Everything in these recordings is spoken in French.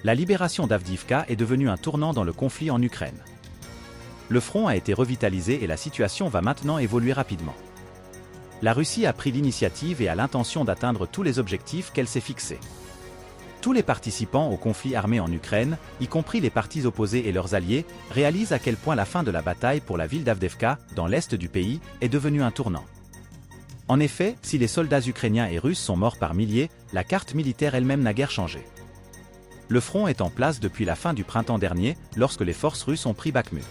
La libération d'Avdiivka est devenue un tournant dans le conflit en Ukraine. Le front a été revitalisé et la situation va maintenant évoluer rapidement. La Russie a pris l'initiative et a l'intention d'atteindre tous les objectifs qu'elle s'est fixés. Tous les participants au conflit armé en Ukraine, y compris les partis opposés et leurs alliés, réalisent à quel point la fin de la bataille pour la ville d'Avdiivka, dans l'est du pays, est devenue un tournant. En effet, si les soldats ukrainiens et russes sont morts par milliers, la carte militaire elle-même n'a guère changé. Le front est en place depuis la fin du printemps dernier, lorsque les forces russes ont pris Bakhmut.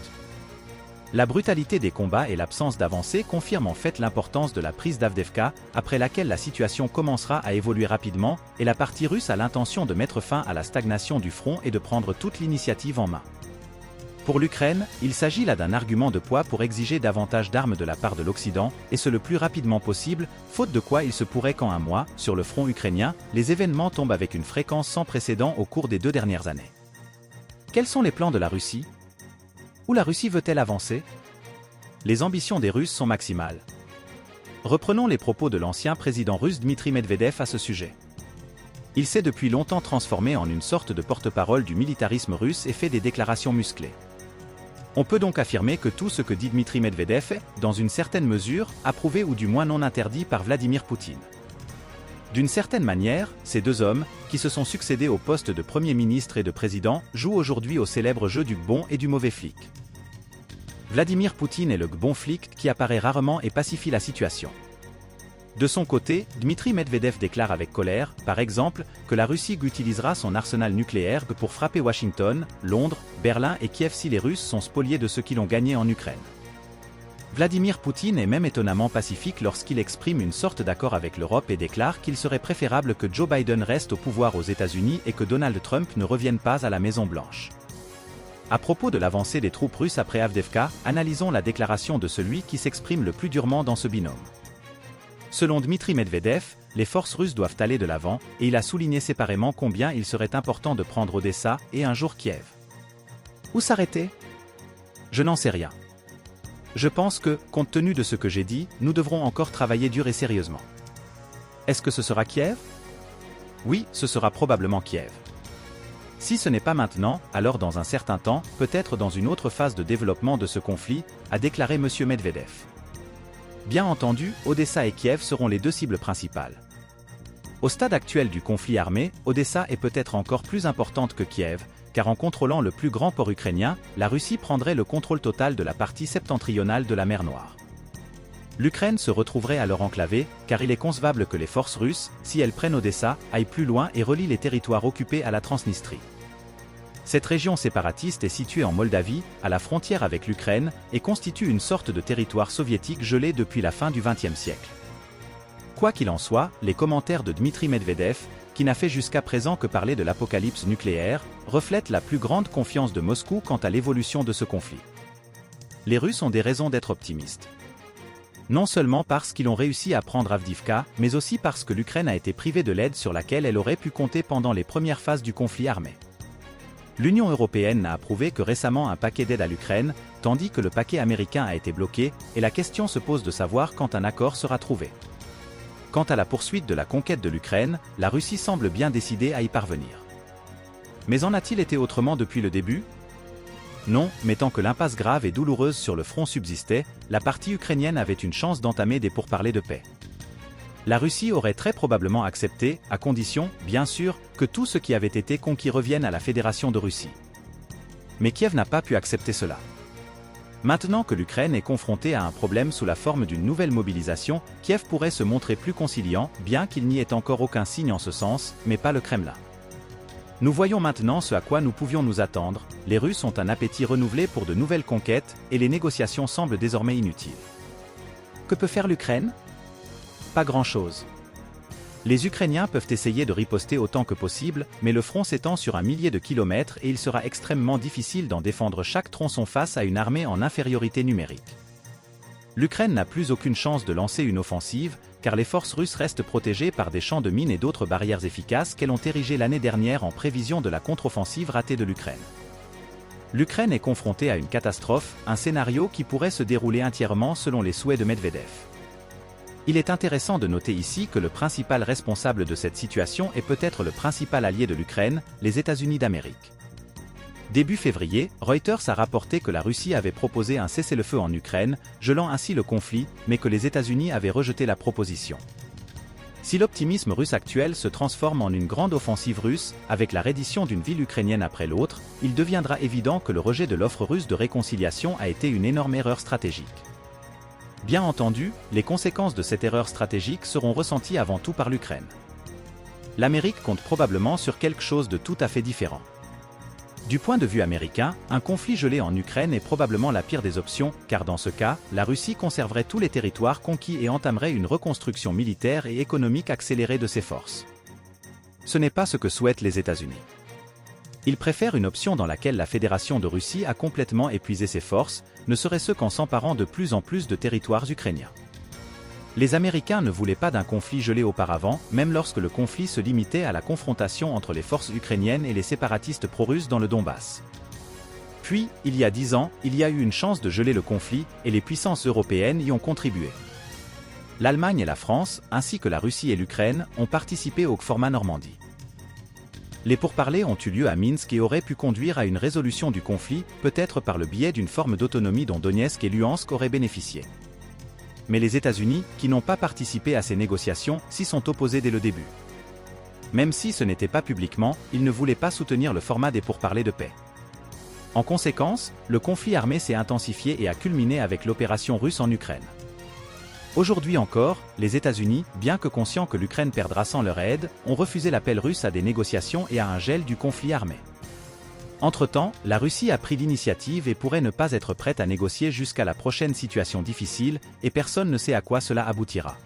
La brutalité des combats et l'absence d'avancée confirment en fait l'importance de la prise d'Avdiivka, après laquelle la situation commencera à évoluer rapidement, et la partie russe a l'intention de mettre fin à la stagnation du front et de prendre toute l'initiative en main. Pour l'Ukraine, il s'agit là d'un argument de poids pour exiger davantage d'armes de la part de l'Occident, et ce le plus rapidement possible, faute de quoi il se pourrait qu'en un mois, sur le front ukrainien, les événements tombent avec une fréquence sans précédent au cours des 2 dernières années. Quels sont les plans de la Russie ? Où la Russie veut-elle avancer ? Les ambitions des Russes sont maximales. Reprenons les propos de l'ancien président russe Dmitri Medvedev à ce sujet. Il s'est depuis longtemps transformé en une sorte de porte-parole du militarisme russe et fait des déclarations musclées. On peut donc affirmer que tout ce que dit Dmitri Medvedev est, dans une certaine mesure, approuvé ou du moins non interdit par Vladimir Poutine. D'une certaine manière, ces deux hommes, qui se sont succédés au poste de Premier ministre et de président, jouent aujourd'hui au célèbre jeu du bon et du mauvais flic. Vladimir Poutine est le bon flic qui apparaît rarement et pacifie la situation. De son côté, Dmitri Medvedev déclare avec colère, par exemple, que la Russie utilisera son arsenal nucléaire pour frapper Washington, Londres, Berlin et Kiev si les Russes sont spoliés de ce qu'ils ont gagné en Ukraine. Vladimir Poutine est même étonnamment pacifique lorsqu'il exprime une sorte d'accord avec l'Europe et déclare qu'il serait préférable que Joe Biden reste au pouvoir aux États-Unis et que Donald Trump ne revienne pas à la Maison-Blanche. À propos de l'avancée des troupes russes après Avdiivka, analysons la déclaration de celui qui s'exprime le plus durement dans ce binôme. Selon Dmitri Medvedev, les forces russes doivent aller de l'avant, et il a souligné séparément combien il serait important de prendre Odessa et un jour Kiev. Où s'arrêter ? Je n'en sais rien. Je pense que, compte tenu de ce que j'ai dit, nous devrons encore travailler dur et sérieusement. Est-ce que ce sera Kiev ? Oui, ce sera probablement Kiev. Si ce n'est pas maintenant, alors dans un certain temps, peut-être dans une autre phase de développement de ce conflit, a déclaré M. Medvedev. Bien entendu, Odessa et Kiev seront les deux cibles principales. Au stade actuel du conflit armé, Odessa est peut-être encore plus importante que Kiev, car en contrôlant le plus grand port ukrainien, la Russie prendrait le contrôle total de la partie septentrionale de la mer Noire. L'Ukraine se retrouverait alors enclavée, car il est concevable que les forces russes, si elles prennent Odessa, aillent plus loin et relient les territoires occupés à la Transnistrie. Cette région séparatiste est située en Moldavie, à la frontière avec l'Ukraine, et constitue une sorte de territoire soviétique gelé depuis la fin du XXe siècle. Quoi qu'il en soit, les commentaires de Dmitri Medvedev, qui n'a fait jusqu'à présent que parler de l'apocalypse nucléaire, reflètent la plus grande confiance de Moscou quant à l'évolution de ce conflit. Les Russes ont des raisons d'être optimistes. Non seulement parce qu'ils ont réussi à prendre Avdiivka, mais aussi parce que l'Ukraine a été privée de l'aide sur laquelle elle aurait pu compter pendant les premières phases du conflit armé. L'Union européenne n'a approuvé que récemment un paquet d'aide à l'Ukraine, tandis que le paquet américain a été bloqué, et la question se pose de savoir quand un accord sera trouvé. Quant à la poursuite de la conquête de l'Ukraine, la Russie semble bien décidée à y parvenir. Mais en a-t-il été autrement depuis le début ? Non, mais tant que l'impasse grave et douloureuse sur le front subsistait, la partie ukrainienne avait une chance d'entamer des pourparlers de paix. La Russie aurait très probablement accepté, à condition, bien sûr, que tout ce qui avait été conquis revienne à la Fédération de Russie. Mais Kiev n'a pas pu accepter cela. Maintenant que l'Ukraine est confrontée à un problème sous la forme d'une nouvelle mobilisation, Kiev pourrait se montrer plus conciliant, bien qu'il n'y ait encore aucun signe en ce sens, mais pas le Kremlin. Nous voyons maintenant ce à quoi nous pouvions nous attendre, les Russes ont un appétit renouvelé pour de nouvelles conquêtes, et les négociations semblent désormais inutiles. Que peut faire l'Ukraine ? Pas grand-chose. Les Ukrainiens peuvent essayer de riposter autant que possible, mais le front s'étend sur 1 millier de kilomètres et il sera extrêmement difficile d'en défendre chaque tronçon face à une armée en infériorité numérique. L'Ukraine n'a plus aucune chance de lancer une offensive, car les forces russes restent protégées par des champs de mines et d'autres barrières efficaces qu'elles ont érigées l'année dernière en prévision de la contre-offensive ratée de l'Ukraine. L'Ukraine est confrontée à une catastrophe, un scénario qui pourrait se dérouler entièrement selon les souhaits de Medvedev. Il est intéressant de noter ici que le principal responsable de cette situation est peut-être le principal allié de l'Ukraine, les États-Unis d'Amérique. Début février, Reuters a rapporté que la Russie avait proposé un cessez-le-feu en Ukraine, gelant ainsi le conflit, mais que les États-Unis avaient rejeté la proposition. Si l'optimisme russe actuel se transforme en une grande offensive russe, avec la reddition d'une ville ukrainienne après l'autre, il deviendra évident que le rejet de l'offre russe de réconciliation a été une énorme erreur stratégique. Bien entendu, les conséquences de cette erreur stratégique seront ressenties avant tout par l'Ukraine. L'Amérique compte probablement sur quelque chose de tout à fait différent. Du point de vue américain, un conflit gelé en Ukraine est probablement la pire des options, car dans ce cas, la Russie conserverait tous les territoires conquis et entamerait une reconstruction militaire et économique accélérée de ses forces. Ce n'est pas ce que souhaitent les États-Unis. Ils préfèrent une option dans laquelle la Fédération de Russie a complètement épuisé ses forces, ne serait-ce qu'en s'emparant de plus en plus de territoires ukrainiens. Les Américains ne voulaient pas d'un conflit gelé auparavant, même lorsque le conflit se limitait à la confrontation entre les forces ukrainiennes et les séparatistes pro-russes dans le Donbass. Puis, il y a 10 ans, il y a eu une chance de geler le conflit, et les puissances européennes y ont contribué. L'Allemagne et la France, ainsi que la Russie et l'Ukraine, ont participé au format Normandie. Les pourparlers ont eu lieu à Minsk et auraient pu conduire à une résolution du conflit, peut-être par le biais d'une forme d'autonomie dont Donetsk et Luhansk auraient bénéficié. Mais les États-Unis, qui n'ont pas participé à ces négociations, s'y sont opposés dès le début. Même si ce n'était pas publiquement, ils ne voulaient pas soutenir le format des pourparlers de paix. En conséquence, le conflit armé s'est intensifié et a culminé avec l'opération russe en Ukraine. Aujourd'hui encore, les États-Unis, bien que conscients que l'Ukraine perdra sans leur aide, ont refusé l'appel russe à des négociations et à un gel du conflit armé. Entre-temps, la Russie a pris l'initiative et pourrait ne pas être prête à négocier jusqu'à la prochaine situation difficile, et personne ne sait à quoi cela aboutira.